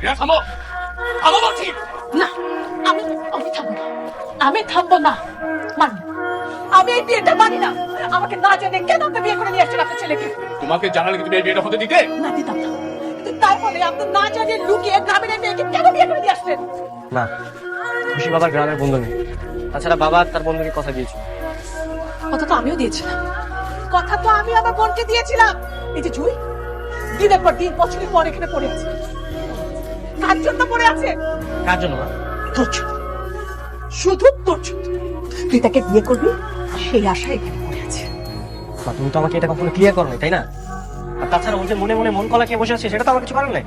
রিনা থামো, থামো বলছি। না, আমি আমি থামবো না, আমি থামবো না। মানি, আমি এই বিয়েটা মানি না। আমাকে না জেনে কেন আপনি বিয়ে করে নিয়ে আসছেন আপনার ছেলেকে? তোমাকে জানালে কি তুমি এই বিয়েটা হতে দিতে? না, দিতাম না। কিন্তু তারপরে আপনি না জানিয়ে লুকিয়ে গ্রামের এই মেয়েকে কেন বিয়ে করে নিয়ে আসলেন? না, খুশি বাবার গ্রামের বন্ধু নেই। তাছাড়া বাবা তার বন্ধুকে কথা দিয়েছিল। কথা তো আমিও দিয়েছিলাম, কথা তো আমি আমার বোনকে দিয়েছিলাম। এই যে জুই দিনের পর দিন বছরের পর এখানে পড়ে আছে, কার জন্য পড়ে আছে? কার জন্য? তোর জন্য, শুধু তোর জন্য। তুই তাকে বিয়ে করবি সেই আশায় এখানে পড়ে আছে। মা, তুমি তো আমাকে এটা কখনো ক্লিয়ার করো তাই না? আর তাছাড়া ও যে মনে মনে মন কলা খেয়ে বসে আছে সেটা তো আমার কিছু করার নাই।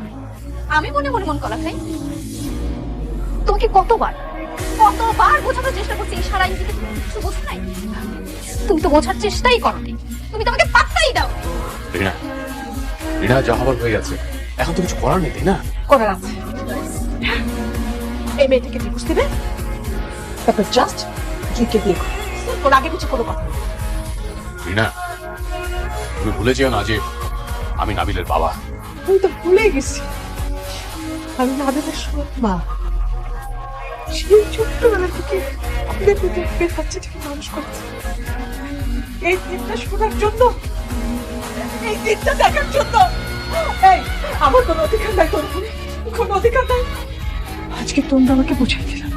আমি মনে মনে মন কলা খাই? তোমাকে কতবার কতবার বোঝানোর চেষ্টা করছি এই সারা ইঞ্জিতে তুমি কিছু বোঝো নাই। তুমি তো বোঝার চেষ্টাই করোনি, তুমি তো আমাকে পাত্তাই দাও। রিনা, রিনা যা হবার হয়ে গেছে, এখন তো কিছু করার নেই তাই না? করার আছে। এই মেয়েটাকে ডিভোর্স দিবে, তারপর জাস্ট জুইকে বিয়ে করবে। ওর আগে কিছু কোনো কথা নেই। রিনা, তুমি ভুলে যেও না যে আমি নাবিলের বাবা। আমি তো ভুলে গেছি আমি নাবিলের সৎ মা। সেই ছোট্টবেলা থেকে আমাদের দুজনকে বাচ্চাটাকে মানুষ করছে এই দিনটা শোনার জন্য, এই দিনটা দেখার জন্য। এই, আমার কোনো অধিকার নাই তোর উপরে, কোনো অধিকার নাই। আজকে তোমরা আমাকে বুঝাই দিলাম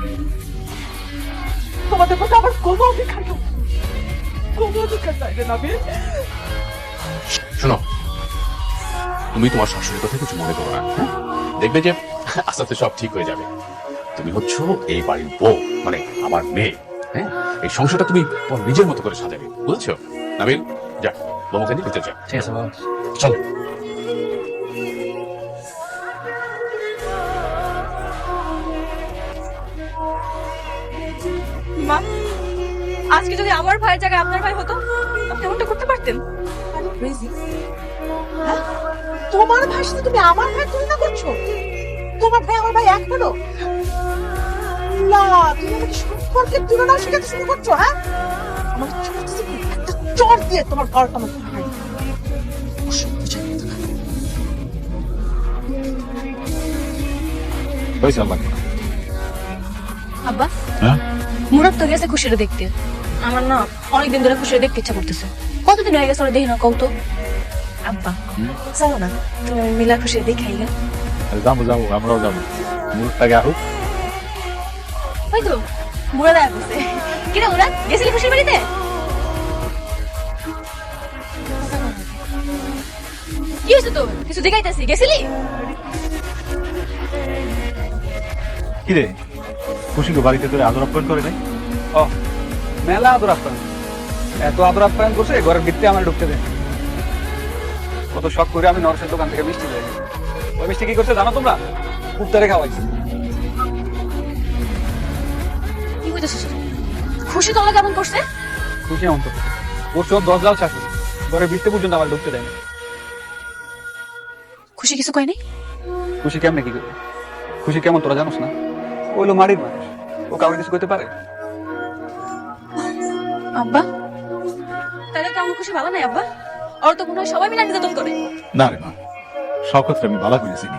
তোমাদের মধ্যে আমার কোনো অধিকার নেই, কোনো অধিকার নাই রে নাবিল। শোনো, তুমি তোমার শাশুড়ির কথা কিছু মনে করো না, হ্যাঁ? দেখবে যে আস্তে আস্তে সব ঠিক হয়ে যাবে। তুমি হচ্ছ এই বাড়ির বউ, মানে আমার মেয়ে। হ্যাঁ, এই সংসারটা তুমি তোমার নিজের মতো করে সাজাবে, বুঝেছো? নাবিল, যা বৌমাকে নিয়ে ভিতরে যা। ঠিক আছে বাবা। চলো। মা, আজকে যদি আমার ভাইয়ের জায়গায় আপনার ভাই হতো, আপনি এমনটা করতে পারতেন? হ্যাঁ? তোমার ভাইয়ের সাথে তুমি আমার ভাই তুলনা করছো? তোমার ভাই আমার ভাই এক হলো না? তুমি আমাকে সম্পর্কের তুলনা শেখাতে শুরু করছো? হ্যাঁ, আমার একটা চড় দিয়ে তোমার ঘর আমার ভাই। হয়েছে আল্লাহ। আব্বা, হ্যাঁ, মুরাদ তো গেছে খুশিরে দেখতে। আমার না অনেকদিন ধরে খুশিরে দেখতে ইচ্ছা করতেছে। কতদিন হয়ে গেছে ওরা দেখি না, কত। আব্বা, চলো না তুমি মিলা খুশিরে দেখাই গা। যাবো যাবো, আমরাও যাবো। মুরুখটাকে আসুক। ওই তো মুরাদ আয়া করছে। কিরে মুরাদ, গেছিলি খুশির বাড়িতে? কি হয়েছে তোর? কিছু দেখাইতেছি, গেছিলি? কিরে খুশিকে বাড়িতে তোরে আদর আপ্যায়ন করে নাই? ও মেলা আদর আপ্যায়ন, এত আদর আপ্যায়ন করছে ঘরের ভিতরে আমার ঢুকতে দেয়। কত শখ করে আমি নরসের দোকান থেকে মিষ্টি দেয়। ওই মিষ্টি কি করছে জানো তোমরা? কুত্তারে খাওয়াইছে। কি হইতেছে? খুশি তোলা কেমন করছে? খুশি এমন করছে, ওর চোখ 10 জাল শাশুড়ি, ঘরের ভিতরে পর্যন্ত আমার ঢুকতে দেয় না। খুশি কিছু কয় নাই? খুশি কেমনে কি করবে? খুশি কেমন তোরা জানোস না? ও হলো মাটির মানুষ, ও কাউকে কিছু করতে পারে? আব্বা, তাহলে তো আমার খুশি ভালো নাই আব্বা। ওর তো মনে হয় সবাই মিলে নির্যাতন করে। না রে মা, সব ক্ষেত্রে আমি বালা করে চিনি।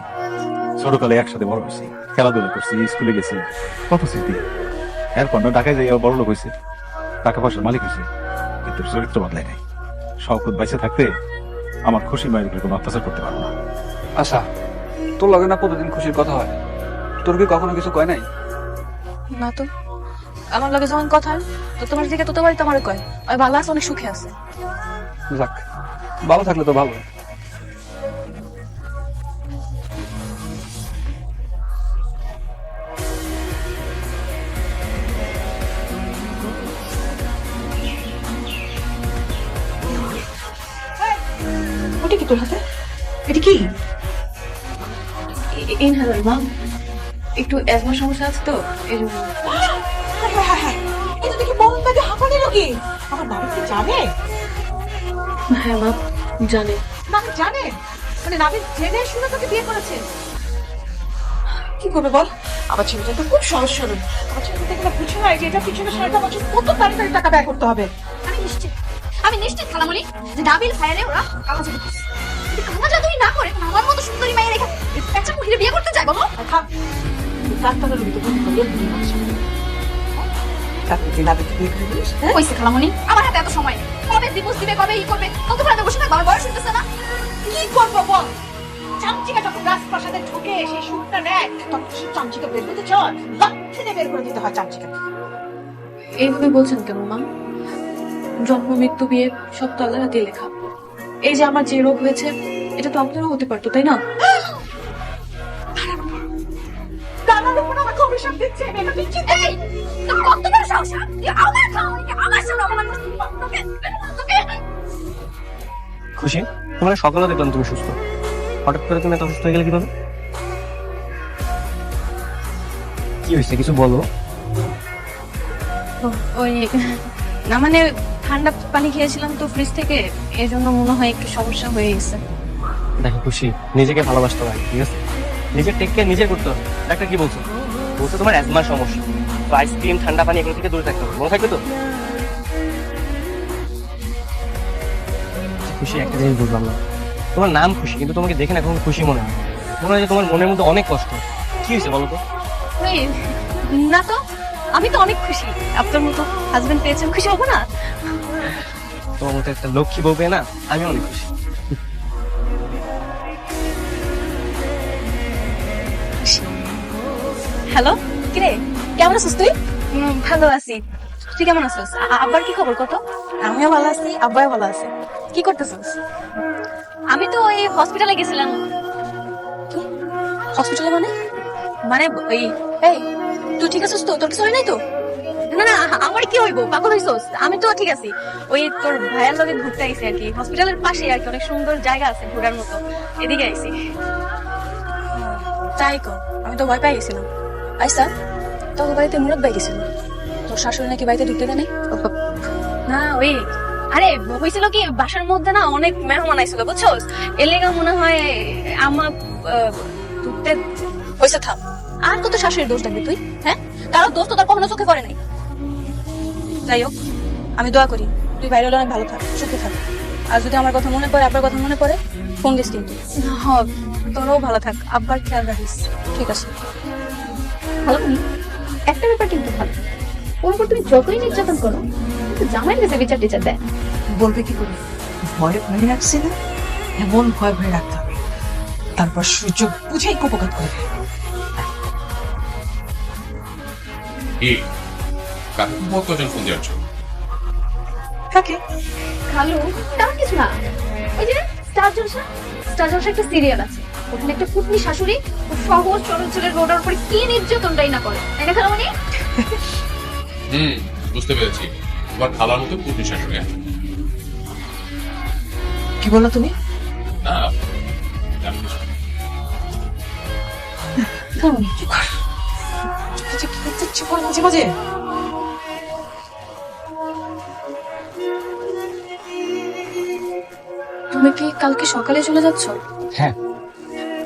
ছোটকালে একসাথে বড় হয়েছি, খেলাধুলা করছি, স্কুলে গেছি, কত স্মৃতি। এরপর না ঢাকায় যাই বড় লোক হয়েছে, টাকা পয়সার মালিক হয়েছে, কিন্তু চরিত্র বদলায় নাই। শওকত বাইসে থাকতে আমার খুশি মায়ের উপরে কোনো অত্যাচার করতে পারবো না। আচ্ছা, তোর লগে না প্রতিদিন খুশির কথা হয়, তোর কি কখনো কিছু কয় নাই? না তো, আমার লগে যখন কথা হয় তো তোমার দিকে তত বাড়িতে আমার কয় ওই ভালো আছে, অনেক সুখে আছে। যাক, ভালো থাকলে তো ভালো। ওটা কি তোর হাতে? এটা কি? ইনহেলার মা, একটু অ্যাজমা সমস্যা আছে তো এই জন্য। এটা দেখি মন কাজে হাঁপানি রোগী। আমার নাবিল কি জানে? হ্যাঁ মা, জানে। নাবিল জানে? মানে নাবিল জেনে শুনে তোকে বিয়ে করেছে? কি করবে বল? আমার ছেলেটা তো খুব সহজ সরল। আমার ছেলেটা দেখলে বুঝে নাই যে এটা পিছনে 7টা বছর কত তাড়াতাড়ি টাকা ব্যয় করতে হবে। আমি নিশ্চিত খালামণি যে নাবিল ভাইয়ারে ওরা কালা জাদু করছে। যদি কালা জাদুই না করে আমার মতো সুন্দরী মায়ের রেখা পেঁচা কি বিয়ে করতে চাই বলো? কইছে খালামণি আমার হাতে এত সময় নেই। কবে দিবস দিবে, কবে ই করবে, ততক্ষণ আমি বসে থাকবো। আমার বয়স হইতেছে না। কি করবো বল? চামচিকা যখন রাজপ্রাসাদে ঢুকে সেই সুরটা নেয় তখন সেই চামচিকা বের করতে চল, লাথিতে বের করে দিতে হয় চামচিকা। এইভাবে বলছেন কেন মা? জন্ম মৃত্যু বিয়ে সব তো আল্লাহর হাতে লেখা। এই যে আমার যে রোগ হয়েছে এটা তো আপনারও হতে পারতো, তাই না? দাদার উপর আমাকে অভিশাপ দিচ্ছে, এটা দিচ্ছি। এই তোর কত বড় সাহস? তুই আমার খালামণিকে আমার সামনে অপমান করছিস। তোকে তোকে খুশি, তোমার সকালে দেখলাম তুমি সুস্থ, হঠাৎ করে তুমি এত অসুস্থ হয়ে গেলে কিভাবে? কি হয়েছে কিছু বলো। ওই না মানে ঠান্ডা পানি খেয়েছিলাম তো ফ্রিজ থেকে, এই জন্য মনে হয় একটু সমস্যা হয়ে গেছে। দেখো খুশি, নিজেকে ভালোবাসতে হয়, ঠিক আছে? নিজের টেক কেয়ার নিজে করতে হবে। ডাক্তার কি বলছো? বলছে তোমার অ্যাজমার সমস্যা, তো আইসক্রিম ঠান্ডা পানি এগুলো থেকে দূরে থাকতে হবে, মনে থাকবে তো? খুশি, একটা জিনিস বুঝলাম না, তোমার নাম খুশি কিন্তু তোমাকে দেখে না এখন খুশি মনে হয়। মনে হয় যে তোমার মনের মধ্যে অনেক কষ্ট। কি হয়েছে বলো তো? ওই না তো, আমি তো অনেক খুশি। আপনার মতো হাজবেন্ড পেয়েছেন, খুশি হবো না? তোমার মতো একটা লক্ষ্মী বউ পেয়ে না আমি অনেক খুশি। হ্যালো, কিরে কেমন আছিস তুই? ভালো আছি, তুই কেমন আছিস? আব্বার কি খবর কত? আমিও ভালো আছি, আব্বাও ভালো আছে। কি করতেছিস? আমি তো ওই হসপিটালে গেছিলাম। কি হসপিটালে মানে? মানে ওই এই তুই ঠিক আছিস তো? তোর কিছু হয় নাই তো? না না, আমার কি হইব, পাগল হইছস? আমি তো ঠিক আছি। ওই তোর ভাইয়ের লগে ঘুরতে আইছি আর কি, হসপিটালের পাশে আর কি, অনেক সুন্দর জায়গা আছে ঘোরার মতো, এদিকে আইছি। তাই কর, আমি তো ভয় পাই গেছিলাম। আইসা তোর বাড়িতে মুরত বাই গেছিল, তোর শাশুড়ি নাকি বাড়িতে ঢুকতে দেয় নাই? না ওই আরে হয়েছিল কি, বাসার মধ্যে না অনেক মেহমান আইছিল বুঝছস, এর লেগে মনে হয় আমার ঢুকতে হয়েছে। থাম, আর কত শাশুড়ির দোষ দেখবি তুই? হ্যাঁ, কারো দোষ তো তার কখনো চোখে পড়ে নাই। যাই হোক, আমি দোয়া করি তুই বাইরে হলে অনেক ভালো থাক, সুখে থাক। আর যদি আমার কথা মনে পড়ে, আব্বার কথা মনে পড়ে, ফোন দিস কিন্তু। হ্যাঁ, তোরও ভালো থাক, আব্বার খেয়াল রাখিস। ঠিক আছে। খালামণি একটা ব্যাপার কিন্তু ভালো, ওর উপর তুমি যতই নির্যাতন করো কিন্তু জামাই কাছে বিচার টিচার দেয়। বলবে কি করে? ভয়ে ভয়ে রাখছি না, এমন ভয় ভয়ে রাখতে হবে, তারপর সুযোগ বুঝেই কুপকাত করবে। কি কাকে কতজন ফোন দিয়েছ? থাকে খালু তেমন কিছু না, ওই যে স্টার জলসা, স্টার জলসা একটা সিরিয়াল আছে, ওখানে একটা কুটনি শাশুড়ি ও সহজ সরল ছেলের রোডের উপরে কি নির্যাতনটাই না করে, তাই না খালামণি? বুঝতে পেরেছি, তোমার খালার মতো পুরনি শাশুড়ি। কি বললো তুমি? না তেমন কিছু না। খালামণি চুপ কর, কিছু কি করতে ইচ্ছে করে মাঝে মাঝে। তুমি কি কালকে সকালে চলে যাচ্ছ? হ্যাঁ।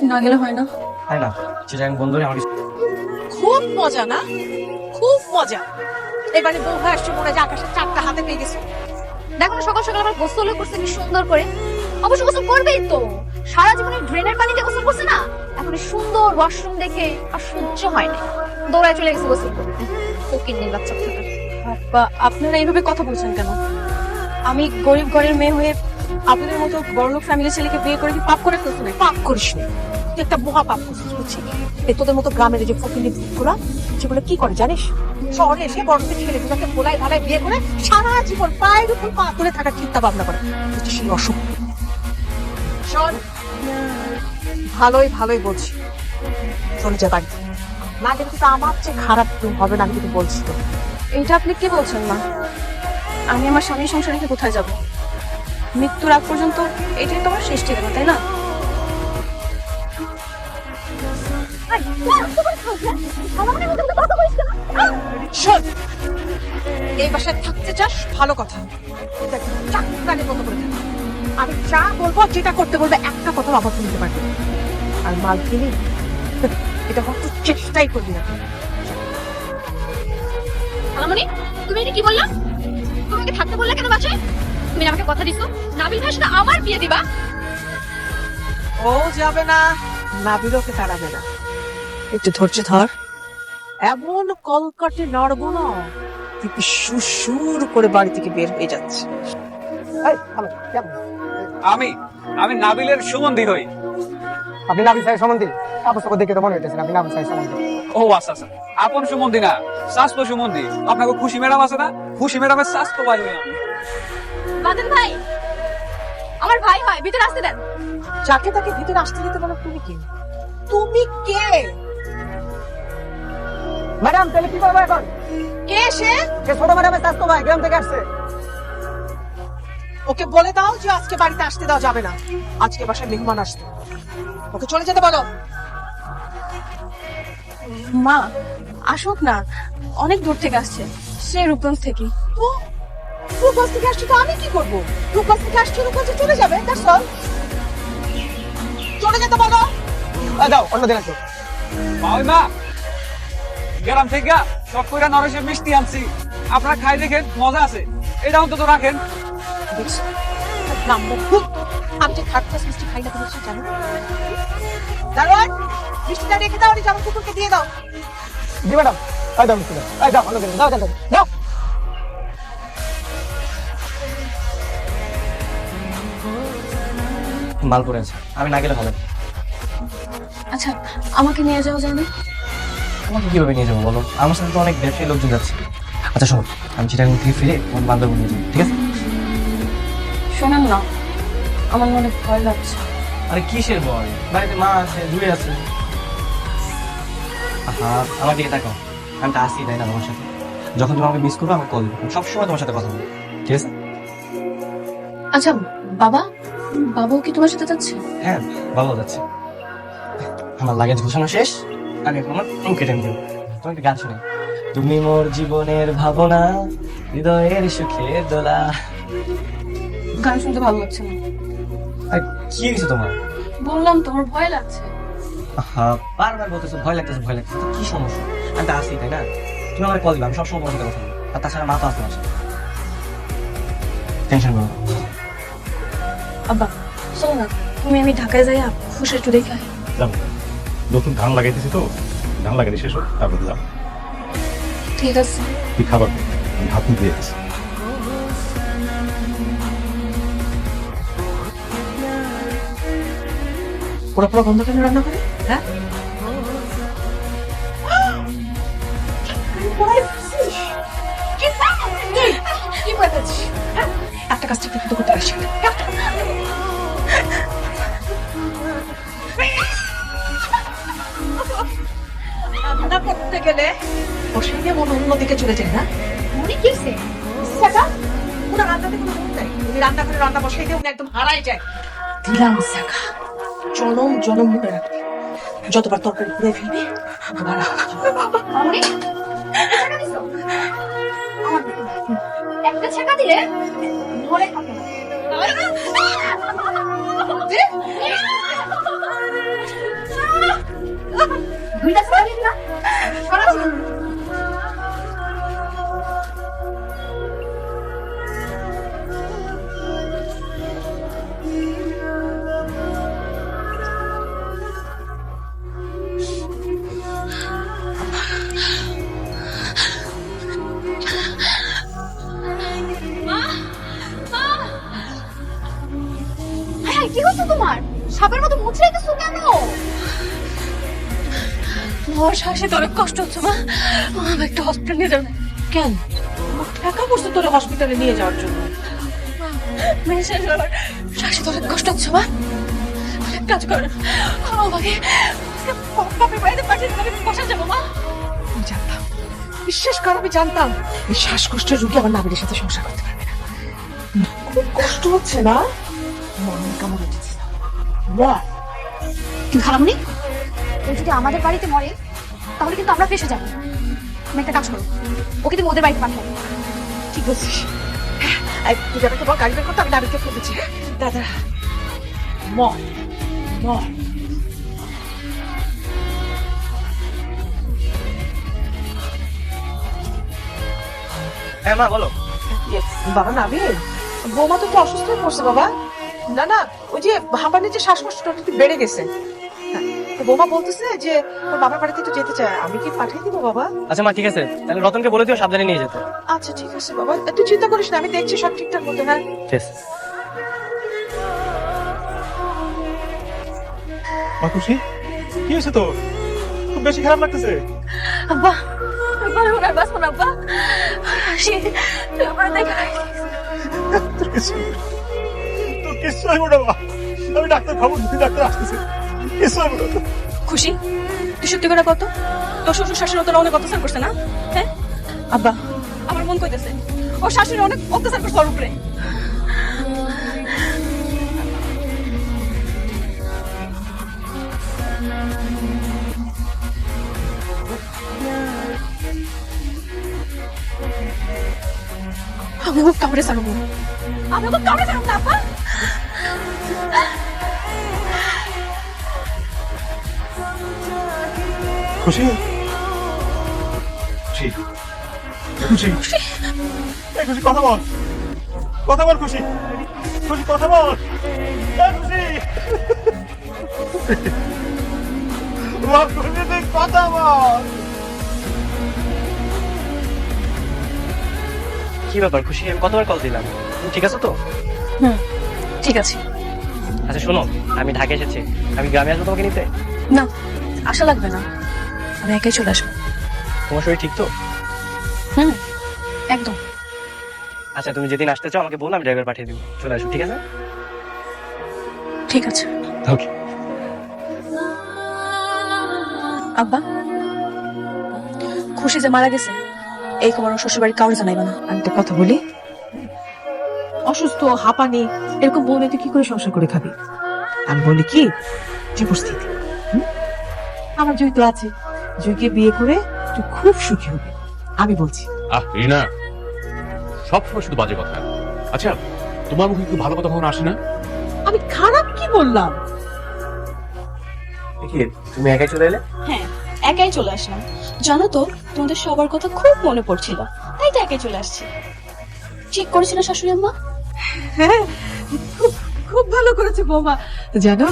না গেলে হয় না? তাই না, চিটাং বন্ধুরে আমার খুব মজা না, খুব মজা। এবারে বউ হয়ে আসছে, মনে হয় যে আকাশের চারটা হাতে পেয়ে গেছে। দেখো না সকাল সকাল আবার গোসল করছে কি সুন্দর করে। অবশ্য গোসল করবেই তো, সারা জীবনে ড্রেনের পানিতে গোসল করছে না, এখন এই সুন্দর ওয়াশরুম দেখে আর সহ্য হয় না, দৌড়ায় চলে গেছে গোসল করতে। ফকির নেই বাচ্চা থাকার। বা আপনারা এইভাবে কথা বলছেন কেন? আমি গরিব ঘরের মেয়ে হয়ে আপনাদের মতো বড়লোক ফ্যামিলির ছেলেকে বিয়ে করে কি পাপ করে ফেলতে নাই? পাপ করিস না, তুই একটা মহা পাপ করছিস বুঝছি। এই তোদের মতো গ্রামের যে ফকিনি গুলা, সেগুলো কি করে জানিস? শহরে এসে বড় ছেলেগুলোকে ভোলায় ভালায় বিয়ে করে সারা জীবন পায়ের উপর পা তুলে থাকার চিন্তা ভাবনা করে, বুঝছিস? সেই অসুখ। শোন, ভালোই ভালোই বলছি, চলে যা বাড়িতে, না গেলে কিন্তু আমার চেয়ে খারাপ কেউ হবে না, আমি কিন্তু বলছি তো। এটা আপনি কি বলছেন মা? আমি আমার স্বামীর সংসার রেখে কোথায় যাব? মৃত্যুর আগ পর্যন্ত এটাই তোমার শেষ ঠিকানা, তাই না? শোন, এই বাসায় থাকতে চাস ভালো কথা, দেখ, চাকরানির মতো করে থাক। আমি যা বলবো, যেটা করতে বলবে, একটা কথা অবাক নিতে পারবি না। আর মালকিনি, এটা হয়তো চেষ্টাই করবি না। খালামণি তুমি এটা কি বললা? তোমাকে থাকতে বললা কেন বাসায়? তুমি আমাকে কথা দিছো নাবিল ভাইয়ের সাথে আমার বিয়ে দিবা? ও যাবে না, নাবিলকে তাড়াবে না, একটু ধৈর্য ধর। এমন কলকাটে নড়বো না তুই সুর করে বাড়ি থেকে বের হয়ে যাচ্ছে। আমি আমি নাবিলের সুমন্দি হই। আপনি নাবিল সাহেব সম্বন্ধে কাপড় সাপড় দেখে তো মনে হইতেছেন আপনি নাবিল সাহেব সম্বন্ধে। ও আচ্ছা আচ্ছা, আপন সুমন্দি না, স্বাস্থ্য সুমন্দি। আপনাকে খুশি ম্যাডাম আছে না, খুশি ম্যাডামের স্বাস্থ্য ভাই হই আমি। বাদল ভাই, আমার ভাই হয়, ভিতরে আসতে দেন। যাকে তাকে ভিতরে আসতে দিতে বলো, তুমি কে? তুমি কে? ম্যাডাম তাহলে কি করবো এখন? কে সে? সে ছোট ম্যাডামের স্বাস্থ্য ভাই, গ্রাম থেকে আসছে। ওকে বলে দাও যে আজকে বাড়িতে আসতে দেওয়া যাবে না, আজকে বাসায় মেহমান আসবে, ওকে চলে যেতে বলো। মা আসুক না, অনেক দূর থেকে আসছে, সে রূপগঞ্জ থেকে। তো রূপগঞ্জ থেকে আসছে তো আমি কি করবো? রূপগঞ্জ থেকে আসছে, রূপগঞ্জে চলে যাবে, দ্যাটস অল। চলে যেতে বলো। দাও অন্য দিন আসো। মা ওই মা, গ্রাম থেকে সব কইরা নরেশের মিষ্টি আনছি, আপনারা খাই দেখেন, মজা আছে, এটা অন্তত রাখেন। দেখছো নাম্বার খুব, আমি যে থার্ড ক্লাস মিষ্টি খাই না, তুমি সেটা জানো? দারোয়ান, মিষ্টিটা রেখে দাও, আর জামা কুকুরকে দিয়ে দাও। জি ম্যাডাম, দাও মিষ্টি দাও, দাও অন্য দিন, দাও দাও দাও। মাল পড়ে আছে, আমি না গেলে হবে। আচ্ছা, আমাকে নিয়ে যাওয়া যায় না? তোমাকে কিভাবে নিয়ে যাবো বলো? আমার সাথে তো অনেক ব্যবসায়ী লোকজন যাচ্ছে। আচ্ছা শোনো, আমি চিটাগাং থেকে ফিরে আমার বান্ধব নিয়ে যাবো, ঠিক আছে? শোনান না, আমার মনে ভয় লাগছে। আরে কিসের ভয়? বাড়িতে মা আছে, দূরে আছে। আহা, আমার দিকে তাকাও, আমি তো আসি তাই না তোমার সাথে। যখন তুমি আমাকে মিস করবে আমাকে কল দিবে, সবসময় তোমার সাথে কথা বলবো, ঠিক আছে? আচ্ছা বাবা, বাবাও কি তোমার সাথে যাচ্ছে? হ্যাঁ, ভালো যাচ্ছে। আমার লাগেজ গোছানো শেষ, আমি এখন আমার রুম কেটে নিব। তোমার একটা গান শুনে, তুমি মোর জীবনের ভাবনা, হৃদয়ের সুখে দোলা। গান শুনতে ভালো লাগছে না। আর কি হয়েছে তোমার? বললাম তোমার ভয় লাগছে। আহা, বারবার বলতেছো ভয় লাগতেছে ভয় লাগতেছে, কি সমস্যা? আমি তো আসি তাই না? তুমি আমার কল দিবে, আমি সবসময় তোমার সাথে কথা বলবো। আর তাছাড়া মা তো আসতে পারছে, টেনশন করো না। আব্বা শোনো না, তুমি আমি ঢাকায় যাই, খুশি একটু দেখে আয়। যাবো, নতুন ধান লাগাইতেছি তো, ধান লাগাইতে শেষ হোক তারপরে যাবো। ঠিক আছে। তুই খাবার দে, আমি হাত মুখ দিয়ে দিচ্ছি। পুরো পুরো বন্ধ কেন রান্না করে? হ্যাঁ, কি বলছিস? একটা কাজ ঠিক মতো করতে পারছি না। রান্না করতে গেলে বসে দিয়ে মনে অন্যদিকে চলে যায় না? মনে কিসে সেটা? ওনার রান্নাতে কোনো মন নাই, উনি রান্না করে রান্না বসাই দিয়ে উনি একদম হারাই যায়। দিলাম শাখা, জনম জনম মনে রাখবে, যতবার তরকারি ঘুরে ফেলবে ততবার মামনি ছাকা দিছো? একটা ছাকা দিলে মরে থাকে না। দুইটা ছাকা দিন না, সরাসরি কি হচ্ছে তোমার? সাপের মতো মুচড়াইতেছো কেন? আমার শ্বাসে তো অনেক কষ্ট হচ্ছে মা, আমার একটু হসপিটাল নিয়ে যাবে। কেন? টাকা পড়ছে তোরে হসপিটালে নিয়ে যাওয়ার জন্য? শ্বাসে তো অনেক কষ্ট হচ্ছে মা, এক কাজ করেন, আমাকে বাপের বাড়িতে পাঠিয়ে দিলে আমি বসা যাবো মা। আমি জানতাম, বিশ্বাস কর আমি জানতাম এই শ্বাসকষ্টের রোগী আমার নাবিলের সাথে সংসার করতে পারবে না। খুব কষ্ট হচ্ছে না? মনে কামড় উঠেছে না? কিন্তু খালামনি, ও যদি আমাদের বাড়িতে মরে তাহলে কিন্তু আমরা ফেসে যাবো। তুমি একটা কাজ করো, ওকে তুমি ওদের বাড়িতে পাঠাও। কি বলছিস? তুই যাবে তোমার গাড়ি বের করতে, আমি নাবিলকে ফোন দিচ্ছি। দাদা মর মর। হ্যাঁ মা বলো। বাবা নাবিল, বৌমা তো একটু অসুস্থ হয়ে পড়ছে বাবা। না না, ওই যে হাঁপানির যে শ্বাসকষ্টটা একটু বেড়ে গেছে। হ্যাঁ, বোমা বলতেছে যে ওর বাবার বাড়িতে একটু যেতে চায়, আমি কি পাঠিয়ে দিব বাবা? আচ্ছা মা ঠিক আছে, তাহলে রতনকে বলে দিও সাবধানে নিয়ে যেতে। আচ্ছা ঠিক আছে বাবা, তুই চিন্তা করিস না, আমি দেখছি সব ঠিকঠাক মতো। হ্যাঁ ঠিক আছে। মা খুশি, কি হয়েছে তো? খুব বেশি খারাপ লাগতেছে? আব্বা আব্বা এখন আর বাঁচবো না আব্বা। সে আমার দেখা তোর কিছু হইব না মা, আমি ডাক্তার খবর দিতে, ডাক্তার আসতেছে, কিছু হইব না। খুশি, তুই সত্যি করে কত তোর শ্বশুর শাশুড়ি তোর অনেক অত্যাচার করছে না? হ্যাঁ আব্বা, আমার মন কইতেছে ওর শাশুড়ি অনেক অত্যাচার করছে ওর উপরে। আমি খুব কামড়ে ছাড়বো, আমি খুব কামড়ে ছাড়বো না আব্বা। খুশি, খুশি, খুশি, এই খুশি কথা বল, কথা বল খুশি, খুশি কথা বল, এই খুশি, মা খুশি তুই কথা বল। কি ব্যাপার খুশি, আমি কতবার কল দিলাম, তুমি ঠিক আছো তো? ঠিক আছে। আচ্ছা শোনো, আমি ঢাকা এসেছি, আমি গ্রামে আসবো তোমাকে নিতে। না আশা লাগবে না, আমি একাই চলে আসবো। তোমার শরীর ঠিক তো? হুম একদম। আচ্ছা তুমি যেদিন আসতে চাও আমাকে বলো, আমি ড্রাইভার পাঠিয়ে দিব, চলে আসো। ঠিক আছে? ঠিক আছে। ওকে। আব্বা, খুশি যে মারা গেছে এই খবর ওর শ্বশুর বাড়ি কাউরে জানাইবা না। আমি তো কথা বলি, অসুস্থ হাঁপানি এরকম বললে তুই কি করে সংসার করে খাবি? আমি বলি কি, যে পরিস্থিতি আমার জয় তো আছে, জয়কে বিয়ে করে তুই খুব সুখী হবে, আমি বলছি। রিনা, সবসময় শুধু বাজে কথা। আচ্ছা, তোমার মুখে একটু ভালো কথা কখনো আসে না? আমি খারাপ কি বললাম? তুমি একাই চলে এলে? হ্যাঁ একাই চলে আসলাম, জানো তো তোমাদের সবার কথা খুব মনে পড়ছিল, তাই তো একাই চলে আসছি। ঠিক করেছিল শাশুড়ি আম্মা? হ্যাঁ খুব খুব ভালো করেছে বৌমা, জানো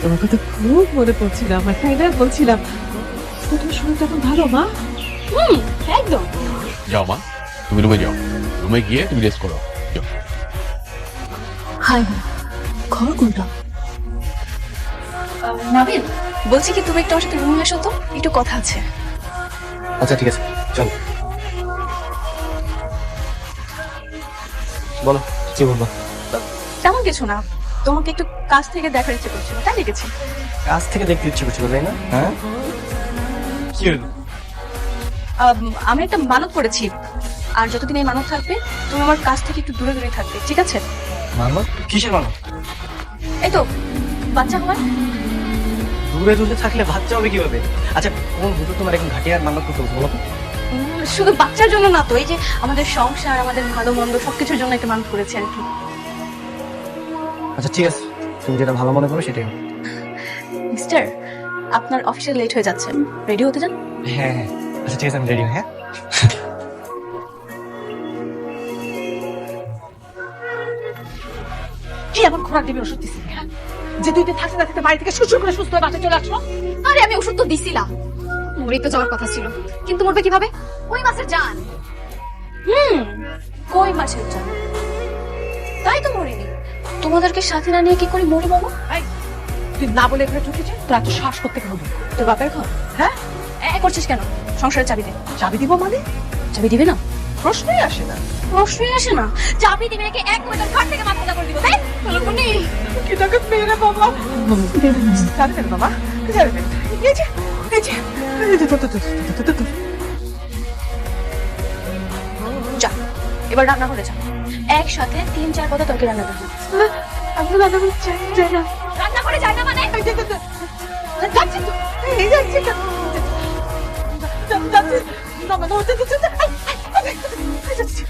তোমার কথা খুব মনে পড়ছিল আমার, তাই না বলছিলাম। তোমার শরীরটা এখন ভালো মা? হুম একদম। যাও মা, তুমি রুমে যাও, রুমে গিয়ে তুমি রেস্ট করো। যাও। হাই ঘর কোনটা? নাবিল বলছি কি, তুমি একটু আমার সাথে রুমে আসো তো, একটু কথা আছে। আচ্ছা ঠিক আছে, চলো। বলো কি বলবো? তেমন কিছু না, তোমাকে একটু কাছ থেকে দেখার ইচ্ছে করছিল তাই দেখেছি। কাছ থেকে দেখতে ইচ্ছে করছিল তাই না? হ্যাঁ কি হলো? আমি একটা মানত করেছি, আর যতদিন এই মানত থাকবে তুমি আমার কাছ থেকে একটু দূরে দূরে থাকবে, ঠিক আছে? মানব? কিসের মানব? এই তো বাচ্চা হওয়ার। দূরে দূরে থাকলে বাচ্চা হবে কিভাবে? আচ্ছা কোন হুজুর তোমার এখন ঘাটিয়ার মানব করতে বলো তো? শুধু বাচ্চার জন্য না তো, এই যে আমাদের সংসার, আমাদের ভালো মন্দ সবকিছুর জন্য একটা মানত করেছি আর কি। আচ্ছা ঠিক আছে, তুমি যেটা ভালো মনে করো সেটাই। মিস্টার, আপনার অফিসে লেট হয়ে যাচ্ছে, রেডি হতে যান। হ্যাঁ হ্যাঁ আচ্ছা ঠিক আছে, আমি রেডি। হ্যাঁ কি এমন খোরাক দিবি ওষুধ দিছি যে তুই থাকতে থাকতে বাড়ি থেকে সুস্থ করে সুস্থ হয়ে বাসায় চলে আসলো? আরে আমি ওষুধ তো দিছিলাম, মরেই তো যাওয়ার কথা ছিল, কিন্তু মরবে কিভাবে? ওই মাছের জান। কই মাসের জান, তাই তো মরিনি। তোমাদেরকে সাথে না নিয়ে কি করে মরি বাবা? এই, তুই না বলে এখানে ঢুকেছিস, তোর এত শ্বাস করতে কেন? তোর বাপের ঘর? হ্যাঁ করছিস কেন? সংসারের চাবি দে। চাবি দিব মানে? চাবি দিবে না? প্রশ্নই আসে না। প্রশ্নই আসে না। চাবি দিবে নাকি এক মিটার ঘর থেকে মাথা করে দিব? তাই বলো কোনি? কি টাকা মেরে বাবা, জানি না বাবা, জানি না। এই যে এই যে যা এবার রান্না করে যা, একসাথে 3-4 কথা তরকারি রান্না করবি। আমি রান্না করতে চাই না। রান্না করে যায় না মানে? যাচ্ছি তো, এই যাচ্ছি তো, যাচ্ছি। না মানে যাচ্ছি।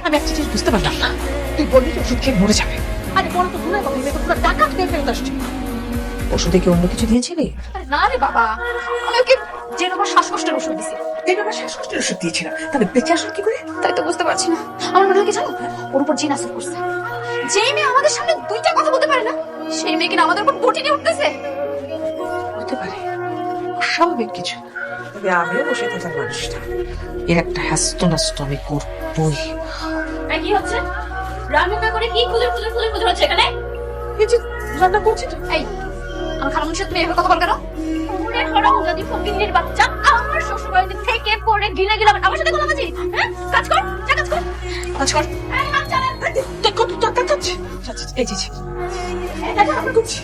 আমি একটা জিনিস বুঝতে পারলাম না, তুই বললি যে ওষুধ খেয়ে মরে যাবে, আরে বড় তো ভুলে কথা, তো পুরো টাকা খেয়ে ফেরত আসছে। ওষুধে কি অন্য কিছু দিয়েছিলি? আরে না রে বাবা, আমি ওকে যে রকম শ্বাসকষ্টের ওষুধ দিছি। এই আমার শ্বাসকষ্টের ওষুধ দিয়েছিলাম, তাহলে বেঁচে আসল কি করে? তাই তো বুঝতে পারছি না। আমার মনে হয় কি জানো, ওর উপর জিন আসর করছে। যে মেয়ে আমাদের সামনে দুইটা কথা বলতে পারে না, সেই মেয়ে কিনা আমাদের উপর বটি নিয়ে উঠতেছে। হতে পারে, স্বাভাবিক কিছু। তবে আমিও বসে থাকার মানুষটা, এর একটা হ্যাস্ত নাস্ত আমি করবই। এই কি হচ্ছে? রান্না করে কি খুঁজে হচ্ছে এখানে? এই যে রান্না করছি তো। এই আমার খারাপ মানুষের তুমি এভাবে কথা বল কেন? ওরে হরাম যদি ফকিন্নির বাচ্চা আমার শ্বশুর বাড়িতে থেকে পড়ে গিলে গিলে আমার সাথে কথা বলছিস? হ্যাঁ, কাজ কর, যা কাজ কর, কাজ কর। এই হাত চালা। দেখো তো টাকা কাছে এই যে এটা আমরা করছি।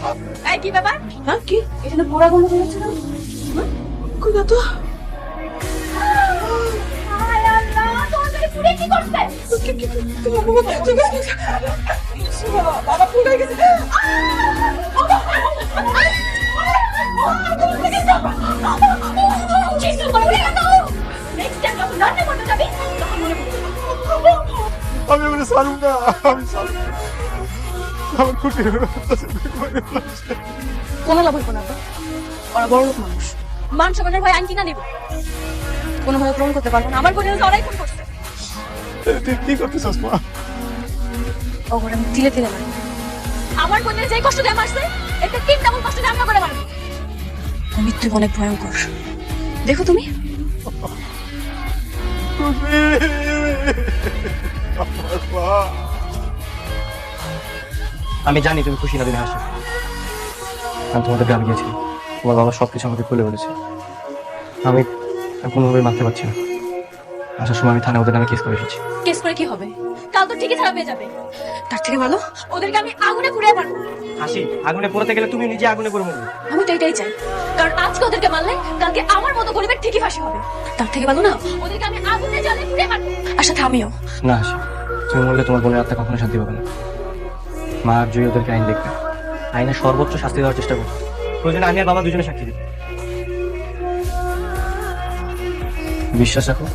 এই কি ব্যাপার? হ্যাঁ কি এখানে পোড়া গন্ধ বেরোচ্ছে না? কই না তো? হায় আল্লাহ, তোমাদের পুড়ে কি করছে? বাবা পুড়ে গেছে। আমি বলে সারুম না, আমি সারুম না। আমার খুশি কোনো লাভ হইব না তো। ওরা বড় লোক মানুষ, মান সম্মানের ভয় আইন কিনা নেব, কোনোভাবে প্রমাণ করতে পারবো না আমার বোনের ওরাই ফোন করছে। তুই কি করতেছিস মা? ও করে আমি তিলে তিলে মারি। আমার বোনের যে কষ্ট দিয়ে মারছে, এটা তিন ডাবল কষ্ট দিয়ে আমরা করে মারবো। মৃত্যু অনেক ভয়ঙ্কর, দেখো তুমি। আমি জানি তুমি খুশি না দিনে হাসো। আমি তোমাদের গ্রামে গিয়েছিলাম, তোমার বাবা সবকিছু আমাকে খুলে বলেছে। আমি কোনোভাবে মানতে পারছি না। আসার সময় আমি থানায় ওদের নামে কেস করে এসেছি। কেস করে কি হবে? কাল তো ঠিকই ছাড়া পেয়ে যাবে। তার থেকে ভালো ওদেরকে আমি আগুনে পুড়িয়ে মারবো। হাসি, আগুনে পড়তে গেলে তুমি নিজে আগুনে পড়ে মরবে। আমি তো এটাই চাই, কারণ আজকে ওদেরকে মারলে কালকে আমার মতো গরিবের ঠিকই ফাঁসি হবে। তার থেকে ভালো না ওদেরকে আমি আগুনে জ্বালিয়ে পুড়িয়ে মারবো। আর সাথে আমিও। না হাসি, তুমি মরলে তোমার বোনের আত্মা কখনো শান্তি পাবে না। মা আর জয়ী ওদেরকে আইন দেখবে, আইনের সর্বোচ্চ শাস্তি দেওয়ার চেষ্টা করবে। প্রয়োজনে আমি আর বাবা দুজনে সাক্ষী দিব। বিশ্বাস রাখো,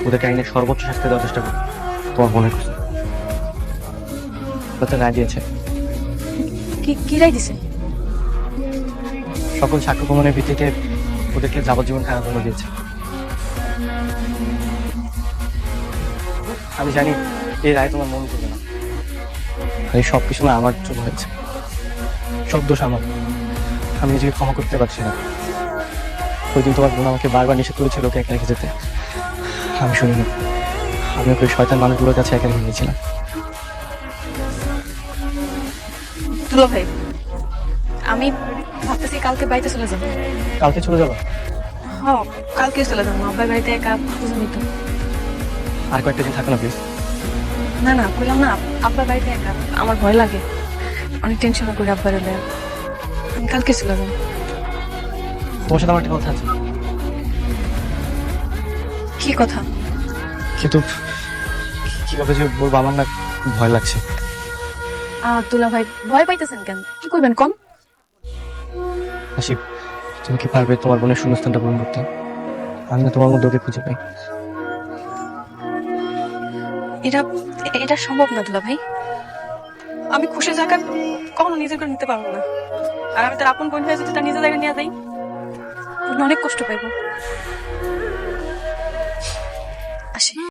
ওদেরকে আইনের সর্বোচ্চ শাস্তি দেওয়ার চেষ্টা করবে। তোমার বোনের কথা রায় দিয়েছে, কি রায় দিছে? সকল সাক্ষ্য প্রমাণের ভিত্তিতে ওদেরকে যাবজ্জীবন কারাদণ্ড দিয়েছে। আমি জানি এই রায় তোমার মন করবে না, আর এই সব কিছু না আমার জন্য হয়েছে। সব দোষ আমার, আমি নিজেকে ক্ষমা করতে পারছি না। ওই দিন তোমার বোন আমাকে বারবার নিষেধ করেছিল ওকে একা রেখে যেতে, আমি শুনিনি। আমি ওকে ওই শয়তান মানুষগুলোর কাছে একা রেখে গিয়েছিলাম। দুলা ভাই, আমি ভাবতেছি কালকে বাড়িতে চলে যাবো। কালকে চলে যাবো? হ্যাঁ, কালকে চলে যাবো। আব্বার বাড়িতে একা বুঝে তো। আর কয়েকটা দিন থাকো না প্লিজ। না না, বললাম না আব্বার বাড়িতে একা, আমার ভয় লাগে, অনেক টেনশন করে আব্বার এলে। আমি কালকে চলে যাবো। তোমার সাথে আমার একটা কথা আছে। কি কথা? কিন্তু কিভাবে যে বলবো, আমার না খুব ভয় লাগছে। দুলা ভাই, ভয় পাইতেছেন কেন? কি করবেন কম? হাসি, তুমি কি পারবে তোমার বোনের শূন্যস্থানটা পূরণ করতে? আমি না তোমার মধ্যে ওকে খুঁজে পাই। এটা সম্ভব না দুলা ভাই। আমি খুশি জায়গা কখনো নিজের করে নিতে পারবো না। আর আমি তার আপন বোন হয়ে যদি তার নিজের জায়গায় নিয়ে যাই, অনেক কষ্ট পাইবো। আসি।